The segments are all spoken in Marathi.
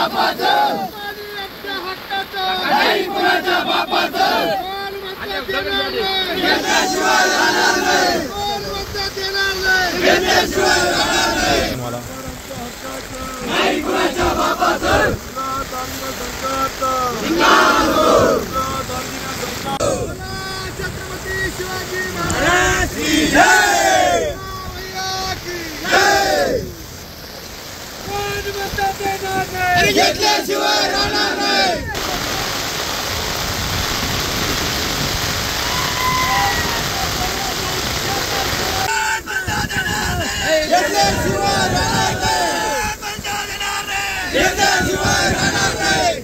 बापाचं आमच्या हक्काचं नाही कुणाच्या बापाचं घेतल्याशिवाय राहणार नाही देणार नाही घेतल्याशिवाय राहणार नाही नाही कुणाच्या बापाचं छत्रपती शिवाजी महाराज की जय घेतल्याशिवाय राहणार नाही घेतल्याशिवाय राहणार नाही घेतल्याशिवाय राहणार नाही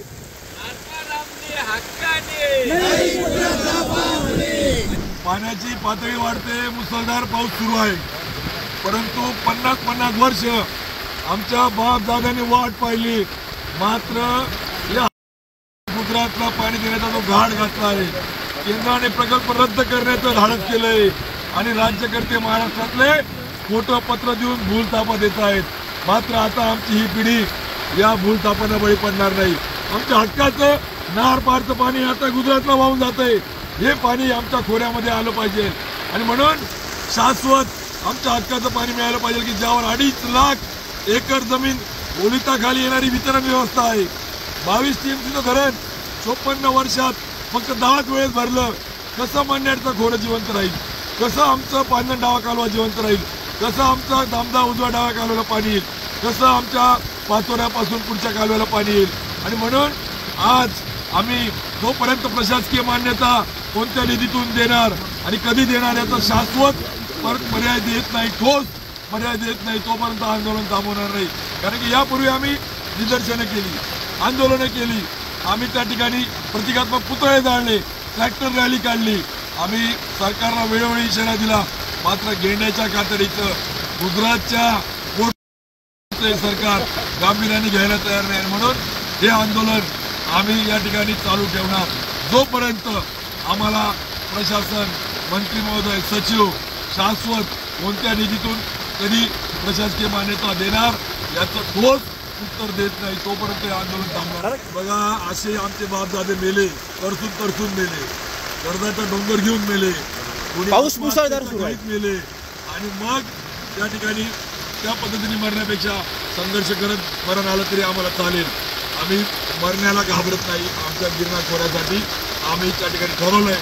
पाण्याची पातळी वाढते, मुसळधार पाऊस सुरू आहे, परंतु 50 वर्ष आमच्या बाप दादांनी वाट पाहिली, मात्र या गुजरातला पाणी देण्याचा जो घाट घातला आहे, केंद्राने प्रकल्प रद्द करण्याचं धाडस केलंय आणि राज्यकर्ते महाराष्ट्रातले खोटं पत्र देऊन भूलथापा देत आहेत. मात्र आता आमची ही पिढी या भूलथापांना बळी पडणार नाही. आमच्या हक्काचं नार पारचं पाणी आता गुजरातला वाहून जातंय. हे पाणी आमच्या खोऱ्यामध्ये आलं पाहिजे आणि म्हणून शाश्वत आमच्या हक्काचं पाणी मिळालं पाहिजे की ज्यावर 2.5 लाख एकर जमीन ओलिताखाली येणारी वितरण व्यवस्था आहे. 22 TMCचं धरण 54 वर्षात फक्त 10च वेळेस भरलं. कसं मन्याडचं खोरं जिवंत राहील, कसं आमचं पांजण डावा कालवा जिवंत राहील, कसं आमचा दामदा उजवा डावा कालव्याला पाणी येईल, कसं आमच्या पाचोऱ्यापासून पुढच्या कालव्याला पाणी येईल. आणि म्हणून आज आम्ही जोपर्यंत प्रशासकीय मान्यता कोणत्या निधीतून देणार आणि कधी देणार याचा शाश्वत पर्याय देत नाही, ठोस पर्याय देत नाही, तोपर्यंत आंदोलन थांबवणार नाही. कारण की यापूर्वी आम्ही निदर्शनं केली, आंदोलनं केली, आम्ही त्या ठिकाणी प्रतिकात्मक पुतळे जाळले, ट्रॅक्टर रॅली काढली, आम्ही सरकारला वेळोवेळी इशारा दिला. मात्र घेण्याच्या कातडीचं गुजरातच्या सरकार गांभीर्याने घ्यायला तयार नाही. म्हणून हे आंदोलन आम्ही या ठिकाणी चालू ठेवणार जोपर्यंत आम्हाला प्रशासन, मंत्री महोदय, सचिव शाश्वत कोणत्या निधीतून कधी प्रशासकीय मान्यता देणार याचं ठोस उत्तर देत नाही, तोपर्यंत हे आंदोलन थांबणार. बघा, असे आमचे बापदादे मेले, तरसून मेले, कर्जाचा डोंगर घेऊन मेले, पाऊस मुसळधार मेले आणि मग त्या ठिकाणी त्या पद्धतीने मरण्यापेक्षा संघर्ष करत मरण आलं तरी आम्हाला चालेल. आम्ही मरण्याला घाबरत नाही. आमच्या गिरणा खोऱ्यासाठी आम्ही त्या ठिकाणी ठरवलंय